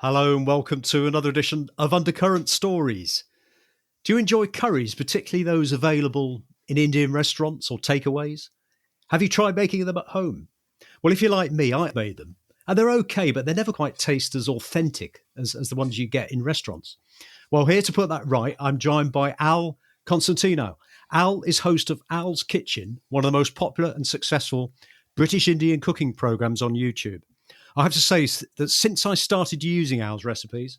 Hello and welcome to another edition of Undercurrent Stories. Do you enjoy curries, particularly those available in Indian restaurants or takeaways? Have you tried making them at home? Well, if you're like me, I've made them. And they're okay, but they never quite taste as authentic as the ones you get in restaurants. Well, here to put that right, I'm joined by Al Constantinou. Al is host of Al's Kitchen, one of the most popular and successful British Indian cooking programs on YouTube. I have to say that since I started using Al's recipes,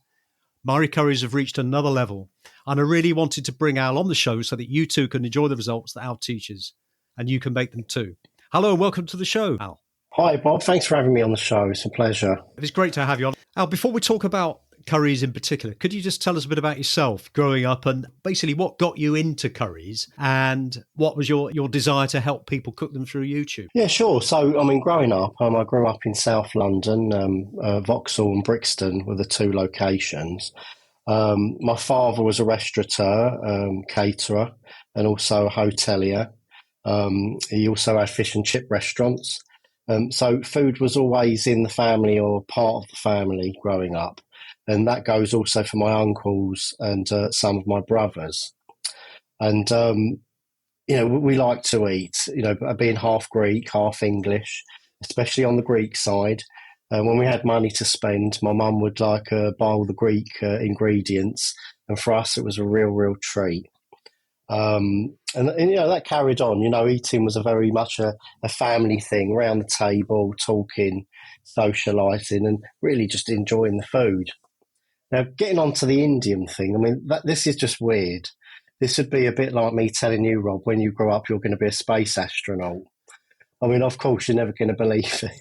my curries have reached another level. And I really wanted to bring Al on the show so that you too can enjoy the results that Al teaches and you can make them too. Hello and welcome to the show, Al. Hi, Bob. Thanks for having me on the show. It's a pleasure. It's great to have you on. Al, before we talk about curries in particular, could you just tell us a bit about yourself growing up and basically what got you into curries and what was your desire to help people cook them through YouTube? Yeah, sure. So, growing up, I grew up in South London. Vauxhall and Brixton were the two locations. My father was a restaurateur, caterer, and also a hotelier. He also had fish and chip restaurants. So food was always in the family or part of the family growing up. And that goes also for my uncles and some of my brothers. And, we like to eat, being half Greek, half English, especially on the Greek side. When we had money to spend, my mum would buy all the Greek ingredients. And for us, it was a real treat. And that carried on. Eating was a very much a family thing, around the table, talking, socialising, and really just enjoying the food. Now, getting on to the Indian thing, this is just weird. This would be a bit like me telling you, Rob, when you grow up, you're going to be a space astronaut. Of course, you're never going to believe it.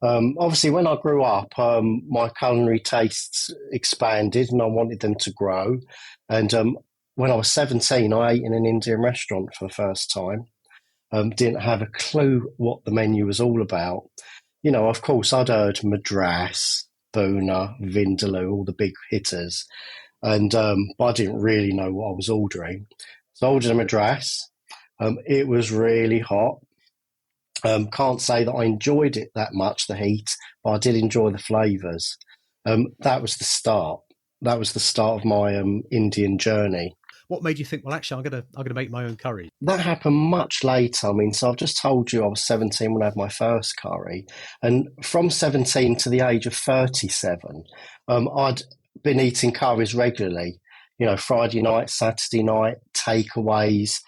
Obviously, when I grew up, my culinary tastes expanded and I wanted them to grow. And when I was 17, I ate in an Indian restaurant for the first time. Didn't have a clue what the menu was all about. Of course, I'd heard Madras, Boona, Vindaloo, all the big hitters. And but I didn't really know what I was ordering. So I ordered a Madras. It was really hot. Can't say that I enjoyed it that much, the heat, but I did enjoy the flavours. That was the start. That was the start of my Indian journey. What made you think, well, actually, I'm gonna make my own curry? That happened much later. So I've just told you I was 17 when I had my first curry. And from 17 to the age of 37, I'd been eating curries regularly. Friday night, Saturday night, takeaways.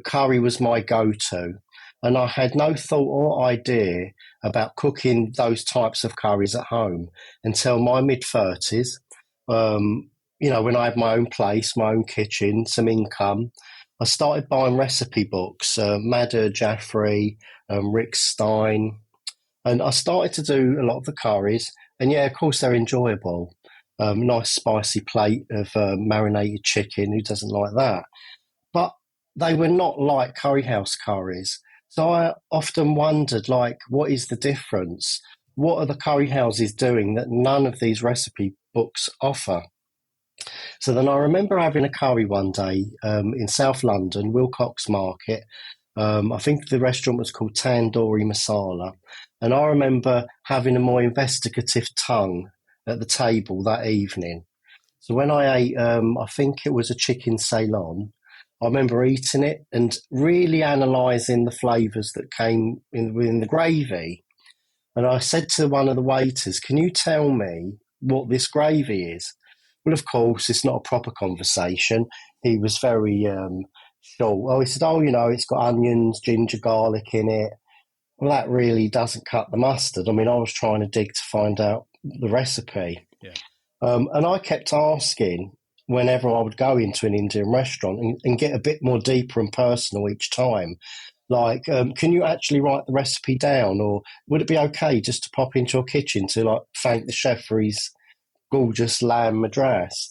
Curry was my go-to. And I had no thought or idea about cooking those types of curries at home until my mid-30s. When I had my own place, my own kitchen, some income, I started buying recipe books, Madhur Jaffrey, Rick Stein, and I started to do a lot of the curries. And yeah, of course, they're enjoyable. Nice spicy plate of marinated chicken, who doesn't like that? But they were not like curry house curries. So I often wondered, what is the difference? What are the curry houses doing that none of these recipe books offer? So then I remember having a curry one day in South London, Wilcox Market. I think the restaurant was called Tandoori Masala. And I remember having a more investigative tongue at the table that evening. So when I ate, I think it was a chicken Ceylon, I remember eating it and really analysing the flavours that came in the gravy. And I said to one of the waiters, can you tell me what this gravy is? Well, of course, it's not a proper conversation. He was very short. He said, it's got onions, ginger, garlic in it. Well, that really doesn't cut the mustard. I was trying to dig to find out the recipe. Yeah. And I kept asking whenever I would go into an Indian restaurant and get a bit more deeper and personal each time. Can you actually write the recipe down? Or would it be okay just to pop into your kitchen to thank the chef for his gorgeous lamb madras?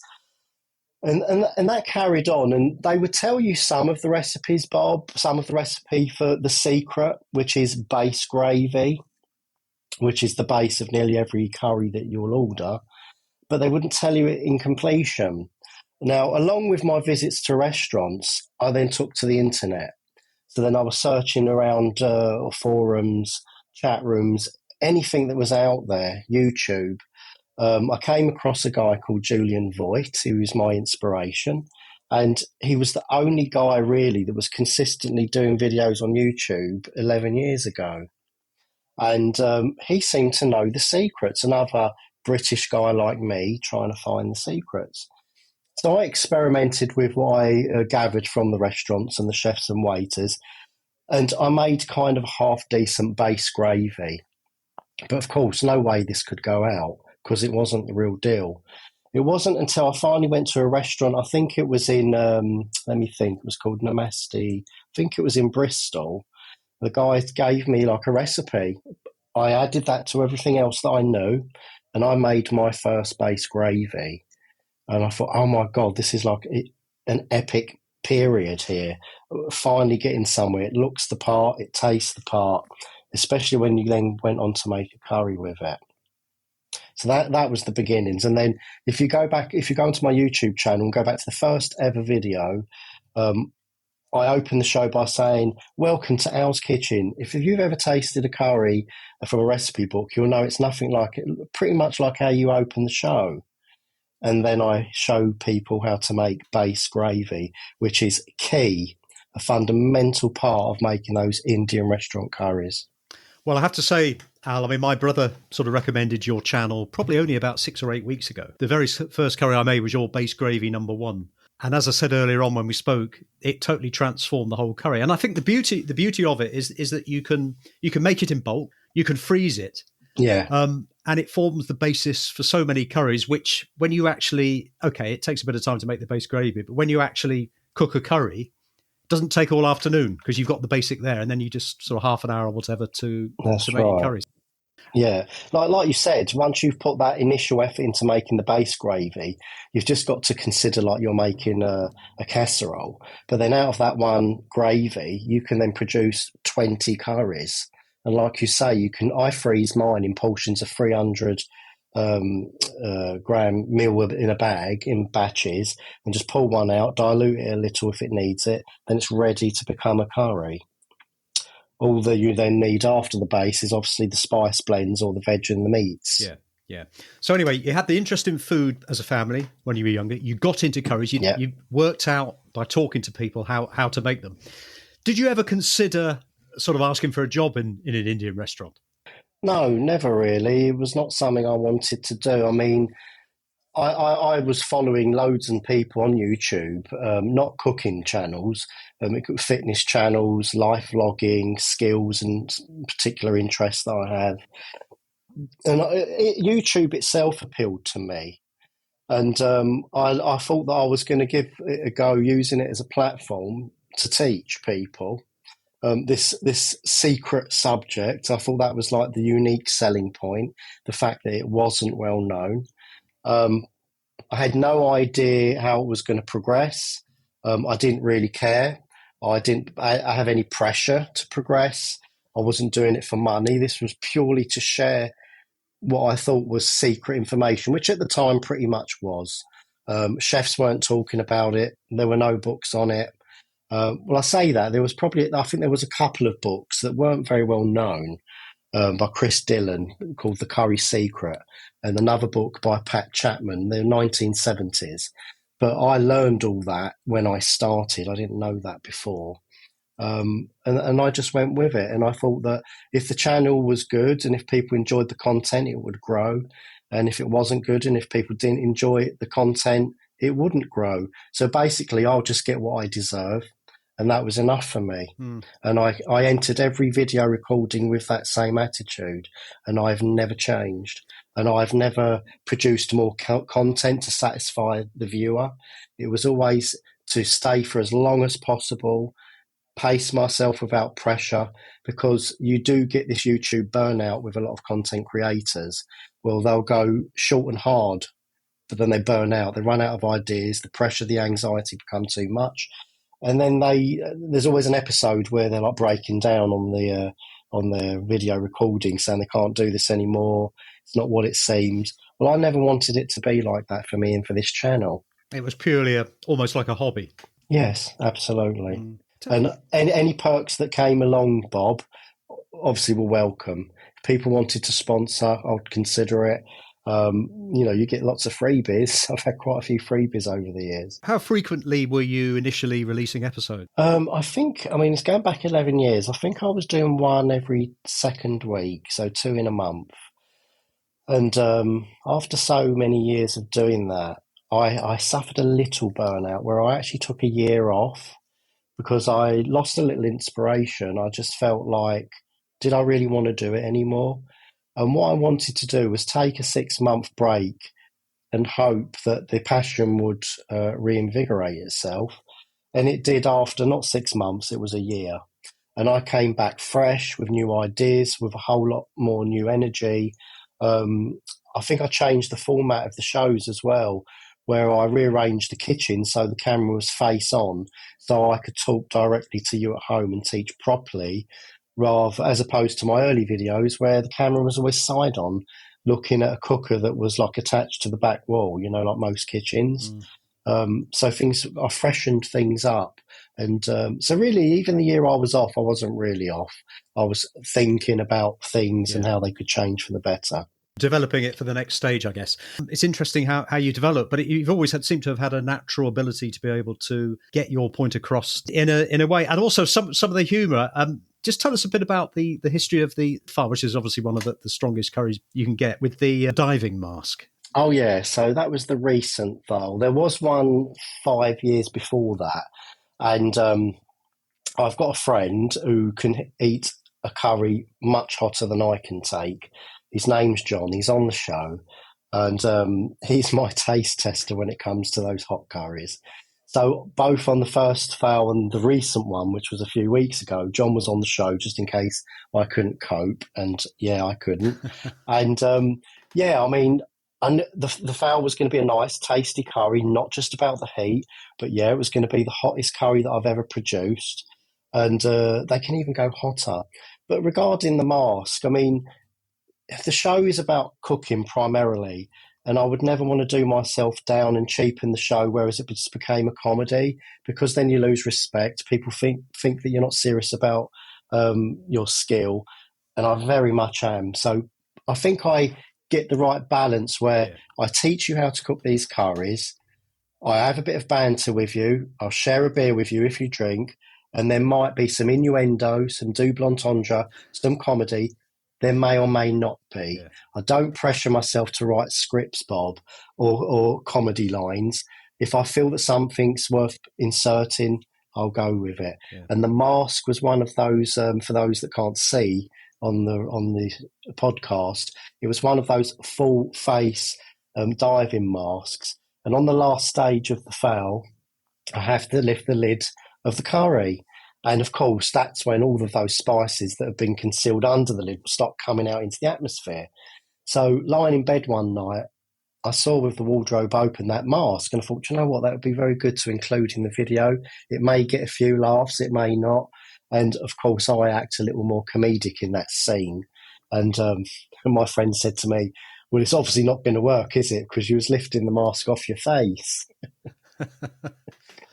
And that carried on, and they would tell you some of the recipes, Bob, some of the recipe for the secret, which is base gravy, which is the base of nearly every curry that you'll order, but they wouldn't tell you it in completion. Now, along with my visits to restaurants, I then took to the internet. So then I was searching around forums, chat rooms, anything that was out there, YouTube, I came across a guy called Julian Voigt, who was my inspiration. And he was the only guy really that was consistently doing videos on YouTube 11 years ago. And he seemed to know the secrets, another British guy like me trying to find the secrets. So I experimented with what I gathered from the restaurants and the chefs and waiters, and I made kind of half decent base gravy. But of course, no way this could go out because it wasn't the real deal. It wasn't until I finally went to a restaurant. I think it was in, let me think, it was called Namaste. I think it was in Bristol. The guy gave me like a recipe. I added that to everything else that I knew, and I made my first base gravy. And I thought, oh my God, this is like an epic period here. Finally getting somewhere. It looks the part, it tastes the part, especially when you then went on to make a curry with it. So that was the beginnings. And then if you go onto my YouTube channel and go back to the first ever video, I open the show by saying, welcome to Al's Kitchen. If you've ever tasted a curry from a recipe book, you'll know it's nothing like it, pretty much like how you open the show. And then I show people how to make base gravy, which is key, a fundamental part of making those Indian restaurant curries. Well, I have to say, Al, I mean, my brother sort of recommended your channel probably only about 6 or 8 weeks ago. The very first curry I made was your base gravy #1. And as I said earlier on when we spoke, it totally transformed the whole curry. And I think the beauty of it is that you can make it in bulk, you can freeze it. Yeah. And it forms the basis for so many curries, which when you actually, okay, it takes a bit of time to make the base gravy, but when you actually cook a curry, it doesn't take all afternoon because you've got the basic there, and then you just sort of half an hour or whatever to make your curries. Yeah, like you said, once you've put that initial effort into making the base gravy, you've just got to consider like you're making a casserole. But then out of that one gravy, you can then produce 20 curries. And like you say, I freeze mine in portions of 300 gram meal in a bag in batches and just pull one out, dilute it a little if it needs it, then it's ready to become a curry. All that you then need after the base is obviously the spice blends or the veg and the meats. Yeah. So anyway, you had the interest in food as a family when you were younger. You got into curries. You worked out by talking to people how to make them. Did you ever consider sort of asking for a job in an Indian restaurant? No, never really. It was not something I wanted to do. I mean, I was following loads of people on YouTube, not cooking channels, fitness channels, life vlogging, skills and particular interests that I have. And YouTube itself appealed to me. And I thought that I was going to give it a go using it as a platform to teach people this secret subject. I thought that was like the unique selling point, the fact that it wasn't well known. I had no idea how it was going to progress. I didn't really care. I didn't have any pressure to progress. I wasn't doing it for money. This was purely to share what I thought was secret information, which at the time pretty much was. Chefs weren't talking about it. There were no books on it. Well, I say that. I think there was a couple of books that weren't very well known. By Chris Dillon called The Curry Secret, and another book by Pat Chapman, the 1970s. But I learned all that when I started. I didn't know that before. And I just went with it. And I thought that if the channel was good and if people enjoyed the content, it would grow. And if it wasn't good and if people didn't enjoy the content, it wouldn't grow. So basically, I'll just get what I deserve. And that was enough for me. And I entered every video recording with that same attitude. And I've never changed. And I've never produced more content to satisfy the viewer. It was always to stay for as long as possible, pace myself without pressure, because you do get this YouTube burnout with a lot of content creators. Well, they'll go short and hard, but then they burn out. They run out of ideas. The pressure, the anxiety become too much. And then there's always an episode where they're like breaking down on their video recording, saying they can't do this anymore. It's not what it seems. Well, I never wanted it to be like that for me and for this channel. It was purely almost like a hobby. Yes, absolutely. And any perks that came along, Bob, obviously were welcome. If people wanted to sponsor, I'd consider it. You get lots of freebies. I've had quite a few freebies over the years. How frequently were you initially releasing episodes? It's going back 11 years. I think I was doing one every second week, so two in a month. And after so many years of doing that, I suffered a little burnout where I actually took a year off because I lost a little inspiration. I just felt like, did I really want to do it anymore? And what I wanted to do was take a 6-month break and hope that the passion would reinvigorate itself. And it did after not 6 months, it was a year. And I came back fresh with new ideas, with a whole lot more new energy. I think I changed the format of the shows as well, where I rearranged the kitchen so the camera was face on, so I could talk directly to you at home and teach properly, rather as opposed to my early videos where the camera was always side on, looking at a cooker that was like attached to the back wall, like most kitchens. So I freshened things up. And so really, even the year I was off, I wasn't really off. I was thinking about things and how they could change for the better. Developing it for the next stage, I guess. It's interesting how you develop, but you've always seemed to have had a natural ability to be able to get your point across in a way, and also some of the humour. Just tell us a bit about the history of the file, which is obviously one of the strongest curries you can get, with the diving mask. Oh, yeah. So that was the recent file. There was one 5 years before that. And I've got a friend who can eat a curry much hotter than I can take. His name's John. He's on the show. And he's my taste tester when it comes to those hot curries. So both on the first file and the recent one, which was a few weeks ago, John was on the show just in case I couldn't cope. And yeah, I couldn't. And and the fowl was going to be a nice, tasty curry, not just about the heat, but yeah, it was going to be the hottest curry that I've ever produced. And they can even go hotter. But regarding the mask, if the show is about cooking primarily, and I would never want to do myself down and cheapen the show, whereas it just became a comedy, because then you lose respect. People think that you're not serious about your skill, and I very much am. So I think I get the right balance where I teach you how to cook these curries. I have a bit of banter with you. I'll share a beer with you if you drink, and there might be some innuendo, some double entendre, some comedy. There may or may not be. Yeah. I don't pressure myself to write scripts, Bob, or comedy lines. If I feel that something's worth inserting, I'll go with it. Yeah. And the mask was one of those, for those that can't see on the podcast, it was one of those full face diving masks. And on the last stage of the fowl, I have to lift the lid of the curry. And of course, that's when all of those spices that have been concealed under the lid start coming out into the atmosphere. So lying in bed one night, I saw with the wardrobe open that mask, and I thought, you know what, that would be very good to include in the video. It may get a few laughs, it may not. And of course, I act a little more comedic in that scene. And my friend said to me, well, it's obviously not going to work, is it? Because you was lifting the mask off your face.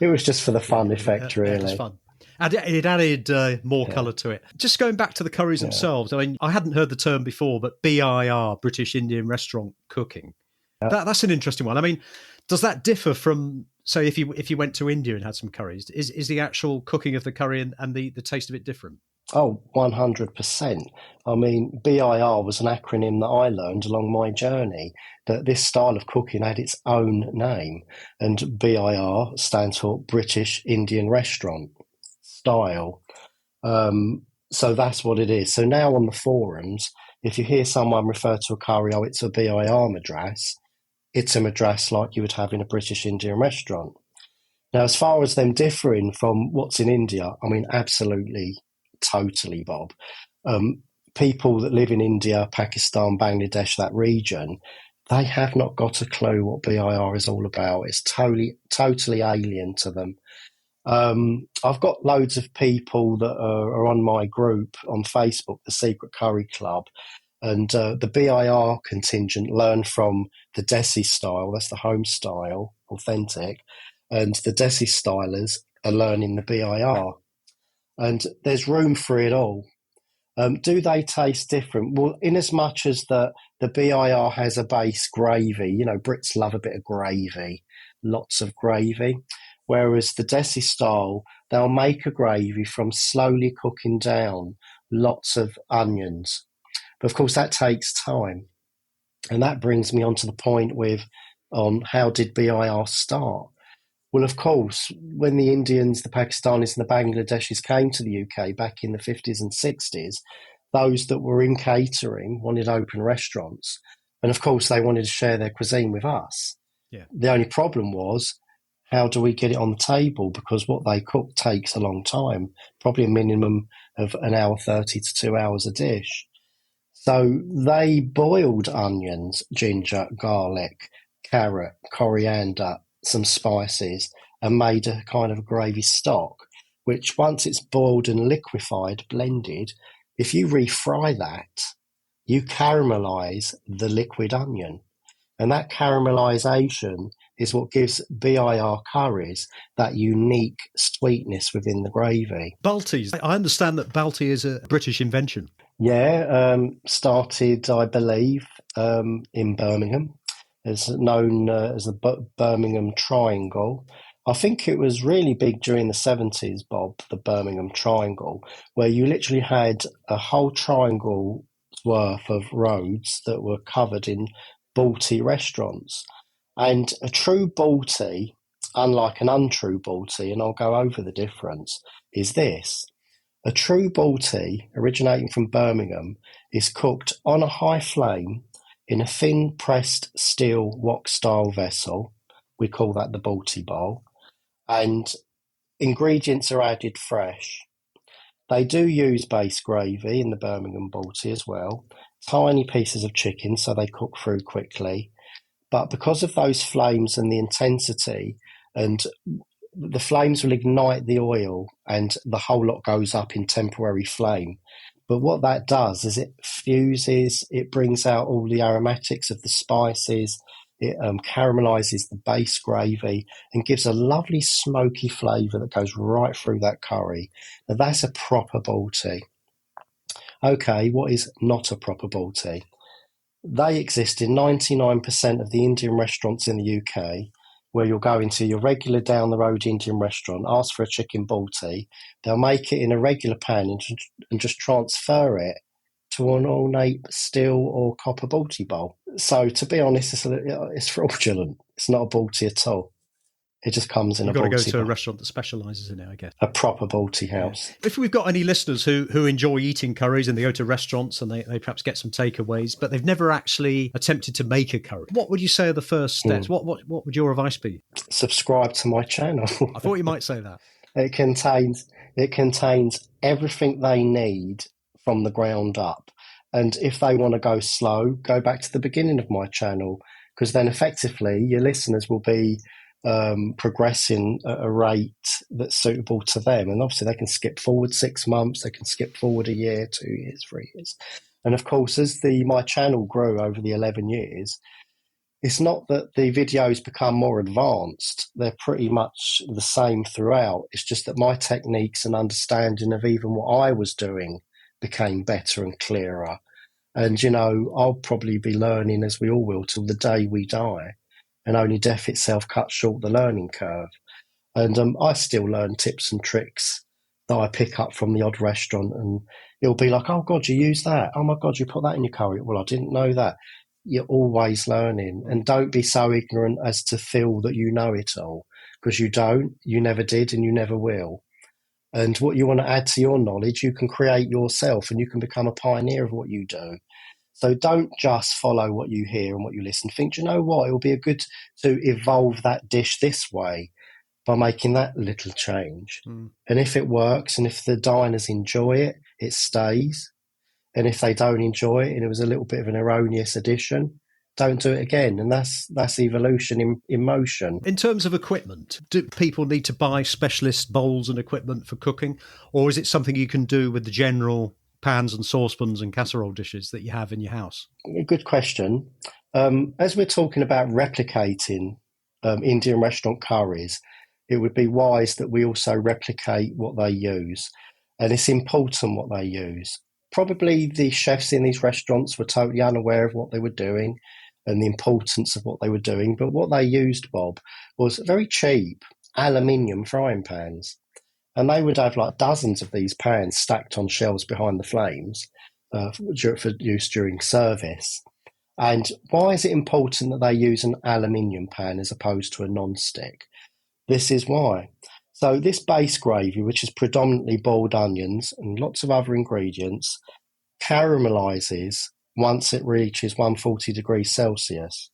It was just for the fun effect, really. It was fun. And it added more colour to it. Just going back to the curries themselves, I hadn't heard the term before, but BIR, British Indian Restaurant Cooking. Yeah. That's an interesting one. Does that differ from, say, if you went to India and had some curries? Is the actual cooking of the curry and the taste of it different? Oh, 100%. BIR was an acronym that I learned along my journey, that this style of cooking had its own name. And BIR stands for British Indian Restaurant Style. So that's what it is. So now on the forums, if you hear someone refer to a curry, it's a BIR madras, it's a madras like you would have in a British Indian restaurant. Now, as far as them differing from what's in India, absolutely, totally, Bob. People that live in India, Pakistan, Bangladesh, that region, they have not got a clue what BIR is all about. It's totally alien to them. I've got loads of people that are on my group on Facebook, the Secret Curry Club, and the BIR contingent learn from the Desi style, that's the home style, authentic, and the Desi stylers are learning the BIR. And there's room for it all. Do they taste different? Well, in as much as the BIR has a base gravy, Brits love a bit of gravy, lots of gravy. Whereas the Desi style, they'll make a gravy from slowly cooking down lots of onions. But of course, that takes time. And that brings me on to the point on how did BIR start? Well, of course, when the Indians, the Pakistanis, and the Bangladeshis came to the UK back in the 50s and 60s, those that were in catering wanted open restaurants. And of course, they wanted to share their cuisine with us. Yeah. The only problem was, how do we get it on the table? Because what they cook takes a long time, probably a minimum of an hour 30 to 2 hours a dish. So they boiled onions, ginger, garlic, carrot, coriander, some spices, and made a kind of a gravy stock, which once it's boiled and liquefied, blended, if you refry that, you caramelize the liquid onion. And that caramelization is what gives BIR curries that unique sweetness within the gravy. Baltis. I understand that Balti is a British invention. Yeah, started, I believe, in Birmingham. It's known as the Birmingham Triangle. I think it was really big during the 70s, Bob, the Birmingham Triangle, where you literally had a whole triangle worth of roads that were covered in Balti restaurants. And a true Balti, unlike an untrue Balti, and I'll go over the difference, is this. A true Balti, originating from Birmingham, is cooked on a high flame in a thin pressed steel wok-style vessel. We call that the Balti bowl. And ingredients are added fresh. They do use base gravy in the Birmingham Balti as well. Tiny pieces of chicken so they cook through quickly. But because of those flames and the intensity, and the flames will ignite the oil and the whole lot goes up in temporary flame. But what that does is it fuses, it brings out all the aromatics of the spices, it caramelizes the base gravy and gives a lovely smoky flavour that goes right through that curry. Now that's a proper Balti. Okay, what is not a proper Balti? They exist in 99% of the Indian restaurants in the UK, where you'll go into your regular down the road Indian restaurant, ask for a chicken Balti, they'll make it in a regular pan and just transfer it to an ornate steel or copper Balti bowl. So to be honest, it's fraudulent. It's not a Balti at all. It just comes in You've a got to go Balti to a bowl. restaurant that specialises in it, I guess. A proper Balti house. Yeah. If we've got any listeners who enjoy eating curries and they go to restaurants and they perhaps get some takeaways, but they've never actually attempted to make a curry, what would you say are the first steps? What would your advice be? Subscribe to my channel. I thought you might say that. It contains everything they need from the ground up. And if they want to go slow, go back to the beginning of my channel, because then effectively your listeners will be progressing at a rate that's suitable to them. And obviously they can skip forward 6 months, they can skip forward a year, 2 years, 3 years. And of course, as my channel grew over the 11 years, it's not that the videos become more advanced. They're pretty much the same throughout. It's just that my techniques and understanding of even what I was doing became better and clearer. And, I'll probably be learning, as we all will, till the day we die. And only death itself cuts short the learning curve. And I still learn tips and tricks that I pick up from the odd restaurant. And it'll be like, oh, God, you use that. Oh, my God, you put that in your curry. Well, I didn't know that. You're always learning. And don't be so ignorant as to feel that you know it all. Because you don't, you never did, and you never will. And what you want to add to your knowledge, you can create yourself and you can become a pioneer of what you do. So don't just follow what you hear and what you listen. Think, do you know what? It will be a good to evolve that dish this way by making that little change. And if it works and if the diners enjoy it, it stays. And if they don't enjoy it and it was a little bit of an erroneous addition, don't do it again. And that's evolution in motion. In terms of equipment, do people need to buy specialist bowls and equipment for cooking? Or is it something you can do with the general pans and saucepans and casserole dishes that you have in your house? Good question. As we're talking about replicating Indian restaurant curries, it would be wise that we also replicate what they use. And it's important what they use. Probably the chefs in these restaurants were totally unaware of what they were doing and the importance of what they were doing. But what they used, Bob, was very cheap aluminium frying pans. And they would have like dozens of these pans stacked on shelves behind the flames for use during service. And why is it important that they use an aluminium pan as opposed to a non-stick? This is why. So this base gravy, which is predominantly boiled onions and lots of other ingredients, caramelizes once it reaches 140 degrees Celsius.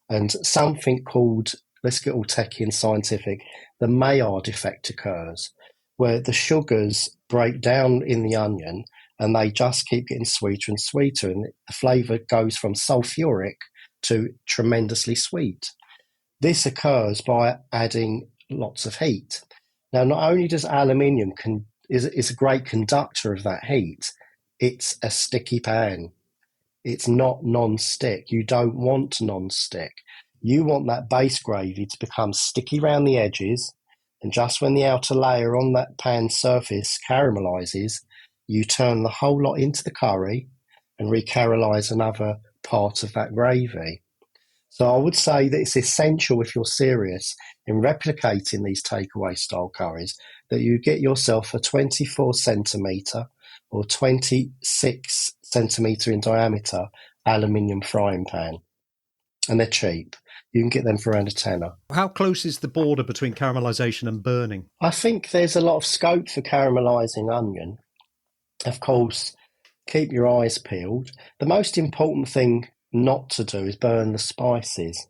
And something called, let's get all techie and scientific, the Maillard effect occurs, where the sugars break down in the onion and they just keep getting sweeter and sweeter. And the flavour goes from sulfuric to tremendously sweet. This occurs by adding lots of heat. Now, not only does aluminium is a great conductor of that heat, it's a sticky pan. It's not non-stick. You don't want non-stick. You want that base gravy to become sticky around the edges, and just when the outer layer on that pan surface caramelizes, you turn the whole lot into the curry and recaramelize another part of that gravy. So I would say that it's essential if you're serious in replicating these takeaway style curries that you get yourself a 24 centimetre or 26 centimetre in diameter aluminium frying pan. And they're cheap. You can get them for around a tenner. How close is the border between caramelisation and burning? I think there's a lot of scope for caramelising onion. Of course, keep your eyes peeled. The most important thing not to do is burn the spices.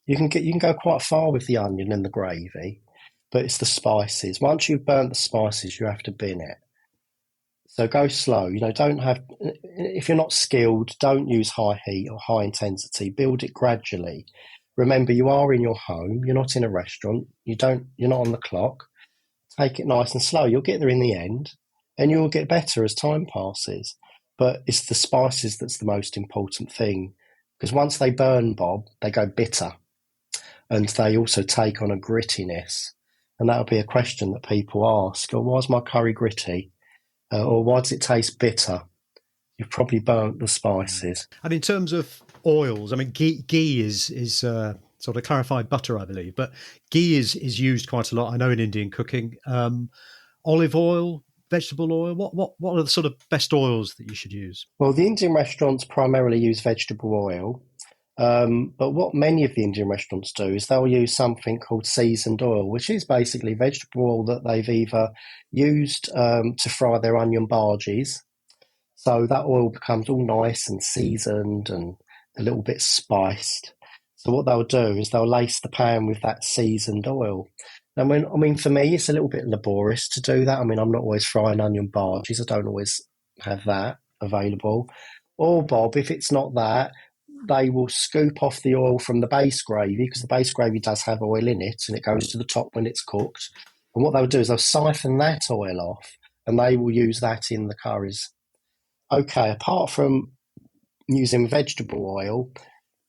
You can go quite far with the onion and the gravy, but it's the spices. Once you've burnt the spices, you have to bin it. So go slow. If you're not skilled, don't use high heat or high intensity. Build it gradually. Remember, you are in your home. You're not in a restaurant. You're not on the clock. Take it nice and slow. You'll get there in the end, and you'll get better as time passes. But it's the spices that's the most important thing, because once they burn, Bob, they go bitter, and they also take on a grittiness. And that'll be a question that people ask: "Oh, why's my curry gritty?" Or why does it taste bitter? You've probably burnt the spices. And in terms of oils, I mean, ghee is sort of clarified butter, I believe, but ghee is used quite a lot. I know in Indian cooking. Olive oil, vegetable oil. What are the sort of best oils that you should use? Well, the Indian restaurants primarily use vegetable oil. But what many of the Indian restaurants do is they'll use something called seasoned oil, which is basically vegetable oil that they've either used to fry their onion bhajis. So that oil becomes all nice and seasoned and a little bit spiced. So what they'll do is they'll lace the pan with that seasoned oil. And for me, it's a little bit laborious to do that. I mean, I'm not always frying onion bhajis. I don't always have that available. Or, Bob, if it's not that, they will scoop off the oil from the base gravy, because the base gravy does have oil in it and it goes to the top when it's cooked. And what they'll do is they'll siphon that oil off and they will use that in the curries. Okay, apart from using vegetable oil,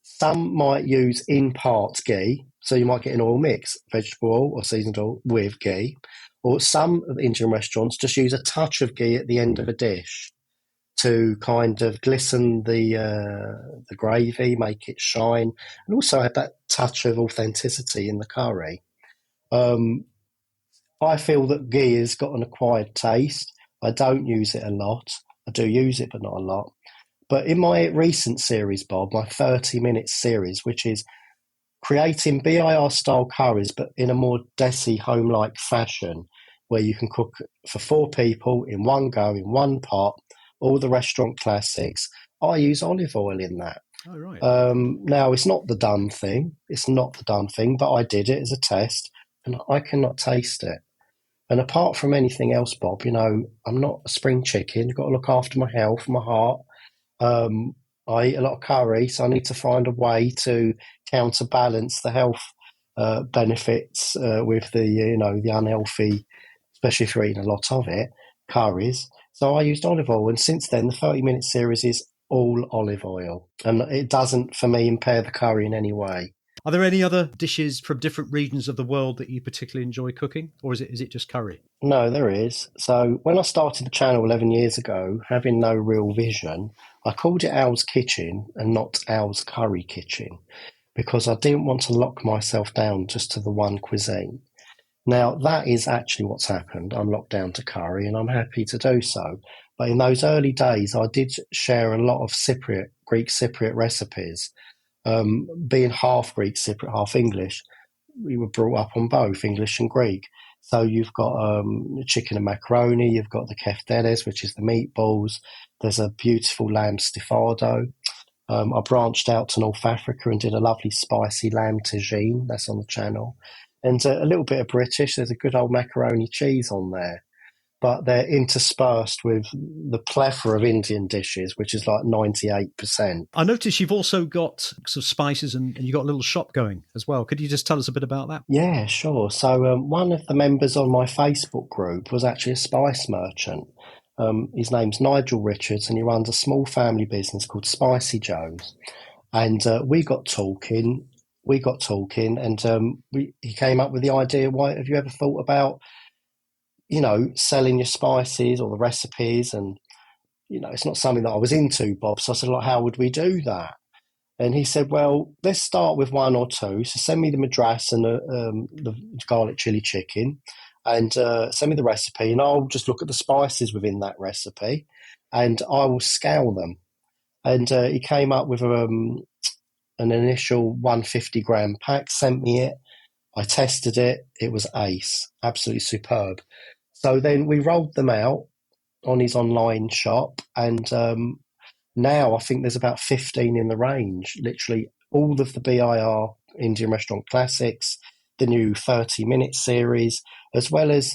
some might use in part ghee. So you might get an oil mix, vegetable oil or seasoned oil with ghee. Or some of the Indian restaurants just use a touch of ghee at the end of a dish to kind of glisten the gravy, make it shine, and also have that touch of authenticity in the curry. I feel that ghee has got an acquired taste. I don't use it a lot. I do use it, but not a lot. But in my recent series, Bob, my 30-minute series, which is creating BIR-style curries, but in a more desi, home-like fashion, where you can cook for 4 people in one go, in one pot, all the restaurant classics. I use olive oil in that. Oh, right. Now, it's not the done thing. It's not the done thing, but I did it as a test, and I cannot taste it. And apart from anything else, Bob, I'm not a spring chicken. I've got to look after my health, my heart. I eat a lot of curry, so I need to find a way to counterbalance the health benefits with the unhealthy, especially if you're eating a lot of it, curries. So I used olive oil, and since then the 30-minute series is all olive oil, and it doesn't, for me, impair the curry in any way. Are there any other dishes from different regions of the world that you particularly enjoy cooking, or is it just curry? No, there is. So when I started the channel 11 years ago, having no real vision, I called it Al's Kitchen and not Al's Curry Kitchen because I didn't want to lock myself down just to the one cuisine. Now, that is actually what's happened. I'm locked down to curry and I'm happy to do so. But in those early days, I did share a lot of Greek Cypriot recipes. Being half Greek Cypriot, half English, we were brought up on both English and Greek. So you've got chicken and macaroni, you've got the keftedes, which is the meatballs. There's a beautiful lamb stifado. I branched out to North Africa and did a lovely spicy lamb tagine. That's on the channel. And a little bit of British. There's a good old macaroni cheese on there. But they're interspersed with the plethora of Indian dishes, which is like 98%. I noticed you've also got some spices and you've got a little shop going as well. Could you just tell us a bit about that? Yeah, sure. So one of the members on my Facebook group was actually a spice merchant. His name's Nigel Richards, and he runs a small family business called Spicy Joe's. And we got talking, and he came up with the idea, why have you ever thought about, selling your spices or the recipes? And, it's not something that I was into, Bob. So I said, like, how would we do that? And he said, well, let's start with one or two. So send me the madras and the garlic chili chicken and send me the recipe, and I'll just look at the spices within that recipe and I will scale them. And he came up with an initial 150-gram pack, sent me it. I tested it. It was ace, absolutely superb. So then we rolled them out on his online shop, and now I think there's about 15 in the range, literally all of the BIR Indian Restaurant Classics, the new 30-minute series, as well as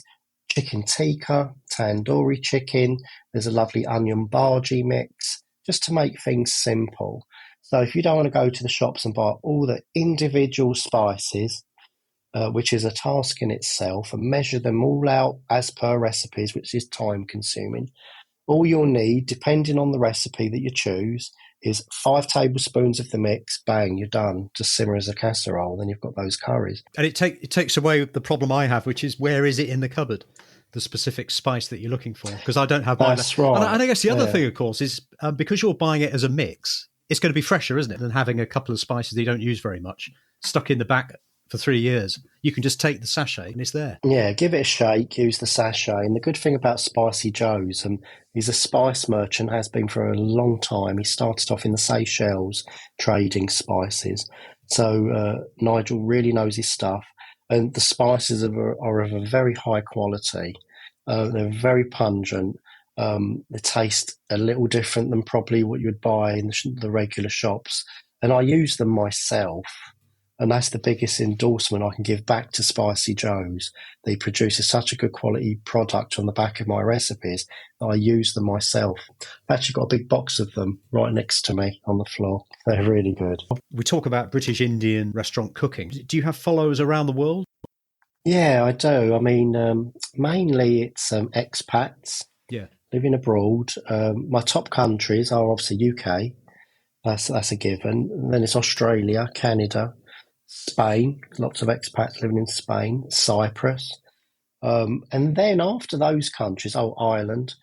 chicken tikka, tandoori chicken. There's a lovely onion bhaji mix, just to make things simple. So if you don't want to go to the shops and buy all the individual spices, which is a task in itself, and measure them all out as per recipes, which is time consuming, all you'll need, depending on the recipe that you choose, is 5 tablespoons of the mix. Bang, you're done. Just simmer as a casserole. Then you've got those curries. And it takes away the problem I have, which is where is it in the cupboard, the specific spice that you're looking for? Because I don't have mine. That's right. And I guess the other thing, of course, is because you're buying it as a mix, it's going to be fresher, isn't it, than having a couple of spices that you don't use very much stuck in the back for 3 years. You can just take the sachet and it's there. Yeah, give it a shake, use the sachet. And the good thing about Spicy Joe's, he's a spice merchant, has been for a long time. He started off in the Seychelles trading spices. So Nigel really knows his stuff. And the spices are of a very high quality. They're very pungent. They taste a little different than probably what you would buy in the regular shops. And I use them myself. And that's the biggest endorsement I can give back to Spicy Joe's. They produce such a good quality product on the back of my recipes that I use them myself. I've actually got a big box of them right next to me on the floor. They're really good. We talk about British Indian restaurant cooking. Do you have followers around the world? Yeah, I do. I mean, mainly it's expats living abroad. My top countries are obviously UK. That's a given. And then it's Australia, Canada, Spain, lots of expats living in Spain, Cyprus. And then after those countries, Ireland,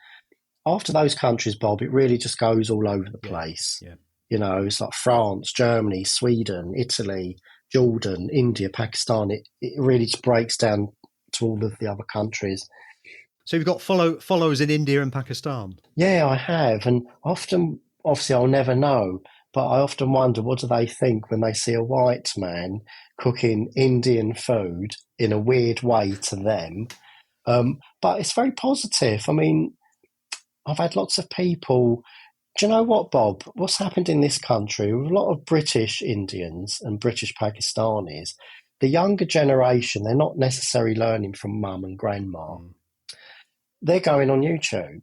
after those countries, Bob, it really just goes all over the place. Yeah. It's like France, Germany, Sweden, Italy, Jordan, India, Pakistan. It really just breaks down to all of the other countries. So you've got followers in India and Pakistan? Yeah, I have. And often, obviously, I'll never know. But I often wonder, what do they think when they see a white man cooking Indian food in a weird way to them? But it's very positive. I mean, I've had lots of people. Do you know what, Bob? What's happened in this country with a lot of British Indians and British Pakistanis? The younger generation, they're not necessarily learning from mum and grandma. They're going on YouTube.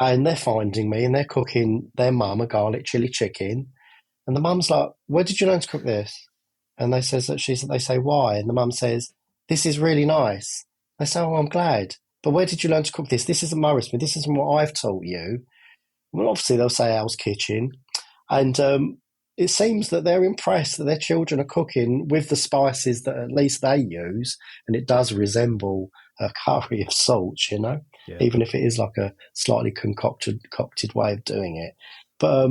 And they're finding me and they're cooking their mum a garlic chili chicken. And the mum's like, where did you learn to cook this? And they say, why? And the mum says, this is really nice. They say, oh, I'm glad. But where did you learn to cook this? This isn't my recipe. This isn't what I've taught you. Well, obviously they'll say Al's Kitchen. And it seems that they're impressed that their children are cooking with the spices that at least they use, and it does resemble a curry of sorts, Yeah. even if it is like a slightly concocted way of doing it. But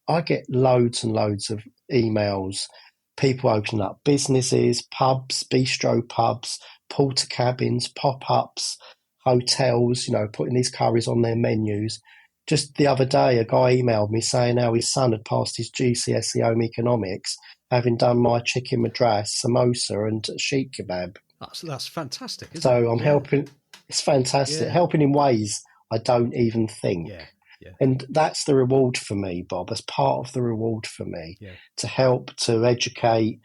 I get loads and loads of emails, people opening up businesses, pubs, bistro pubs, porter cabins, pop-ups, hotels, putting these curries on their menus. Just the other day, a guy emailed me saying how his son had passed his GCSE home economics, having done my chicken madras, samosa, and sheikh kebab. That's fantastic, isn't it? So I'm helping. It's fantastic, Yeah. helping in ways I don't even think. Yeah. Yeah. And that's the reward for me, Bob. That's part of the reward for me, Yeah. to help, to educate.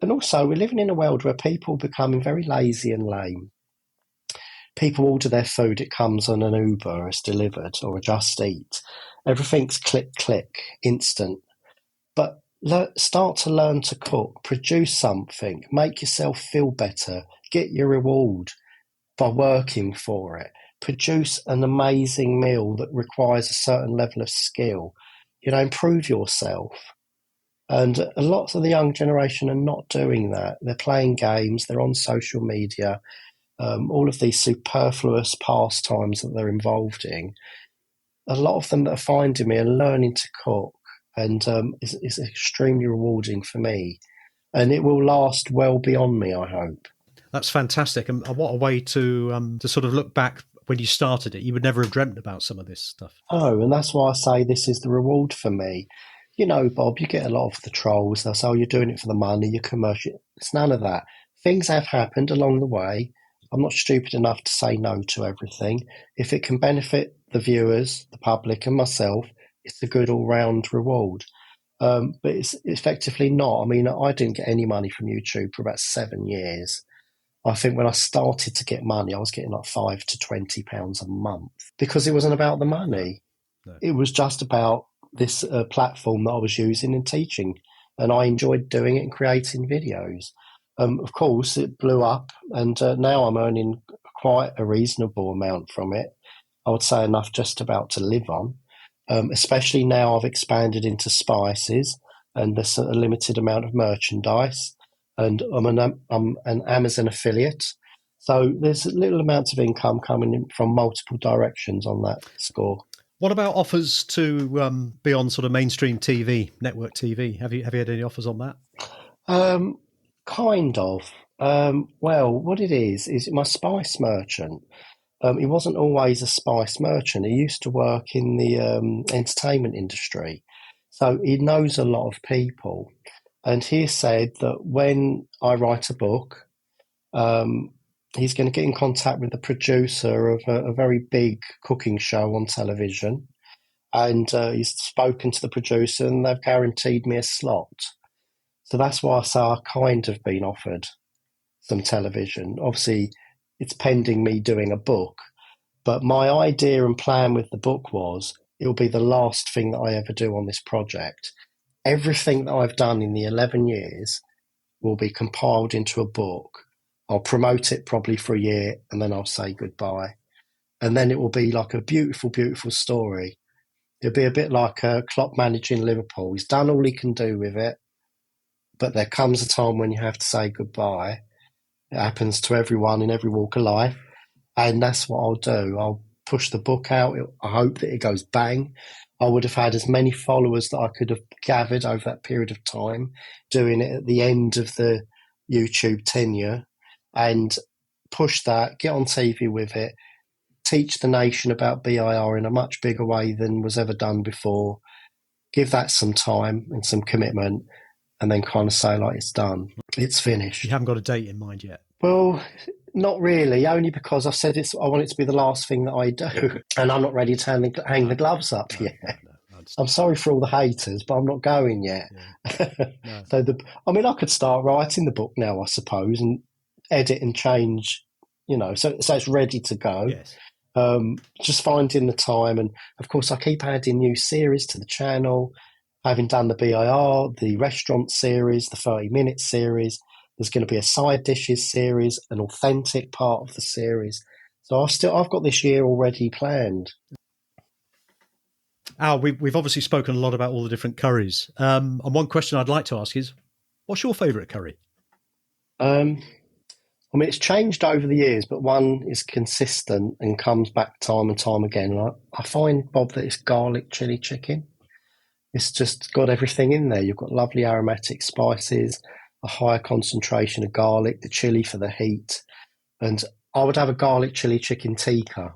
And also, we're living in a world where people are becoming very lazy and lame. People order their food, it comes on an Uber, it's delivered, or a Just Eat. Everything's click, click, instant. But start to learn to cook, produce something, make yourself feel better, get your reward by working for it. Produce an amazing meal that requires a certain level of skill. Improve yourself. And a lot of the young generation are not doing that. They're playing games, they're on social media, all of these superfluous pastimes that they're involved in. A lot of them that are finding me are learning to cook, and it's extremely rewarding for me. And it will last well beyond me, I hope. That's fantastic. And what a way to sort of look back when you started it. You would never have dreamt about some of this stuff. Oh, and that's why I say this is the reward for me. Bob, you get a lot of the trolls. They'll say, oh, you're doing it for the money, you're commercial. It's none of that. Things have happened along the way. I'm not stupid enough to say no to everything. If it can benefit the viewers, the public, and myself, it's a good all-round reward. But it's effectively not. I mean, I didn't get any money from YouTube for about 7 years. I think when I started to get money, I was getting like £5 to £20 a month, because it wasn't about the money. No. It was just about this platform that I was using and teaching, and I enjoyed doing it and creating videos. Of course, it blew up, and now I'm earning quite a reasonable amount from it. I would say enough just about to live on, especially now I've expanded into spices, and there's a limited amount of merchandise, and I'm an Amazon affiliate. So there's little amounts of income coming in from multiple directions on that score. What about offers to be on sort of mainstream TV, network TV? Have you had any offers on that? Kind of. Well, what it is my spice merchant. He wasn't always a spice merchant. He used to work in the entertainment industry. So he knows a lot of people. And he said that when I write a book, he's going to get in contact with the producer of a very big cooking show on television. And he's spoken to the producer, and they've guaranteed me a slot. So that's why I say I've kind of been offered some television. Obviously, it's pending me doing a book. But my idea and plan with the book was it'll be the last thing that I ever do on this project. Everything that I've done in the 11 years will be compiled into a book. I'll promote it probably for a year, and then I'll say goodbye. And then it will be like a beautiful, beautiful story. It'll be a bit like Klopp managing Liverpool. He's done all he can do with it, but there comes a time when you have to say goodbye. It happens to everyone in every walk of life, and that's what I'll do. I'll push the book out. I hope that it goes bang. I would have had as many followers that I could have gathered over that period of time, doing it at the end of the YouTube tenure, and push that, get on TV with it, teach the nation about BIR in a much bigger way than was ever done before, give that some time and some commitment, and then kind of say, like, it's done, it's finished. You haven't got a date in mind yet? Well, not really, only because I've said I want it to be the last thing that I do, and I'm not ready to hang the gloves up yet. No, I'm sorry for all the haters, but I'm not going yet. Yeah. So I could start writing the book now, I suppose, and edit and change, so it's ready to go. Yes. Just finding the time, and of course I keep adding new series to the channel. Having done the BIR, the restaurant series, the 30-minute series, there's going to be a side dishes series, an authentic part of the series. So I've got this year already planned. Al, we've obviously spoken a lot about all the different curries. And one question I'd like to ask is, what's your favourite curry? Um, I mean, it's changed over the years, but one is consistent and comes back time and time again. And I find, Bob, that it's garlic chili chicken. It's just got everything in there. You've got lovely aromatic spices, a higher concentration of garlic, the chili for the heat. And I would have a garlic chili chicken tikka.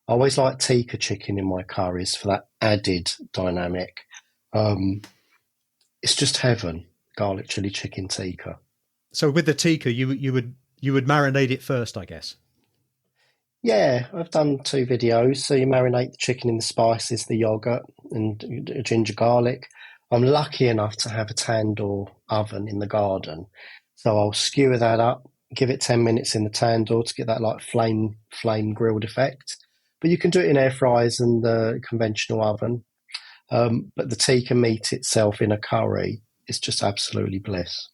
I always like tikka chicken in my curries for that added dynamic. It's just heaven, garlic chili chicken tikka. So with the tikka, you would marinate it first, I guess. Yeah, I've done 2 videos. So you marinate the chicken in the spices, the yogurt, and ginger garlic. I'm lucky enough to have a tandoor oven in the garden, so I'll skewer that up, give it 10 minutes in the tandoor to get that like flame grilled effect. But you can do it in air fryers and the conventional oven. But the tikka meat itself in a curry is just absolutely bliss.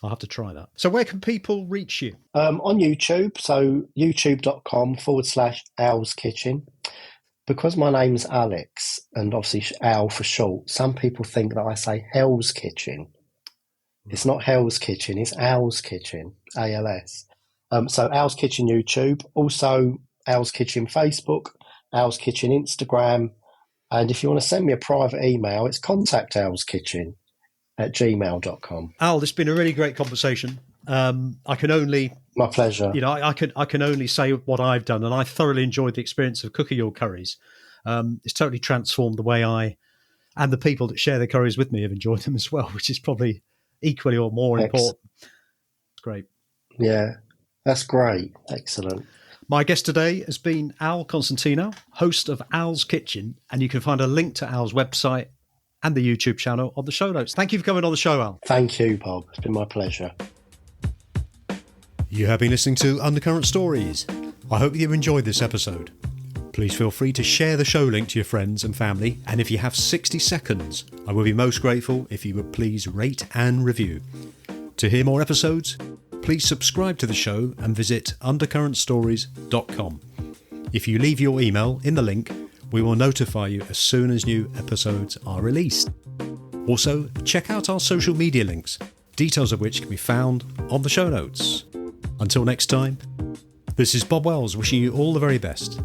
I'll have to try that. So where can people reach you? On YouTube, so youtube.com/Al's Kitchen. Because my name's Alex, and obviously Al for short, some people think that I say Hell's Kitchen. It's not Hell's Kitchen, it's Al's Kitchen, ALS. So Al's Kitchen YouTube, also Al's Kitchen Facebook, Al's Kitchen Instagram, and if you want to send me a private email, it's contact@alskitchen@gmail.com. Al, this has been a really great conversation. I can only... My pleasure. I can only say what I've done, and I thoroughly enjoyed the experience of cooking your curries. It's totally transformed the way I and the people that share the curries with me have enjoyed them as well, which is probably equally or more important. It's great. Yeah, that's great. Excellent. My guest today has been Al Constantinou, host of Al's Kitchen, and you can find a link to Al's website and the YouTube channel on the show notes. Thank you for coming on the show, Al. Thank you, Bob. It's been my pleasure. You have been listening to Undercurrent Stories. I hope you enjoyed this episode. Please feel free to share the show link to your friends and family, and if you have 60 seconds, I will be most grateful if you would please rate and review. To hear more episodes, please subscribe to the show and visit undercurrentstories.com. If you leave your email in the link, we will notify you as soon as new episodes are released. Also, check out our social media links, details of which can be found on the show notes. Until next time, this is Bob Wells wishing you all the very best.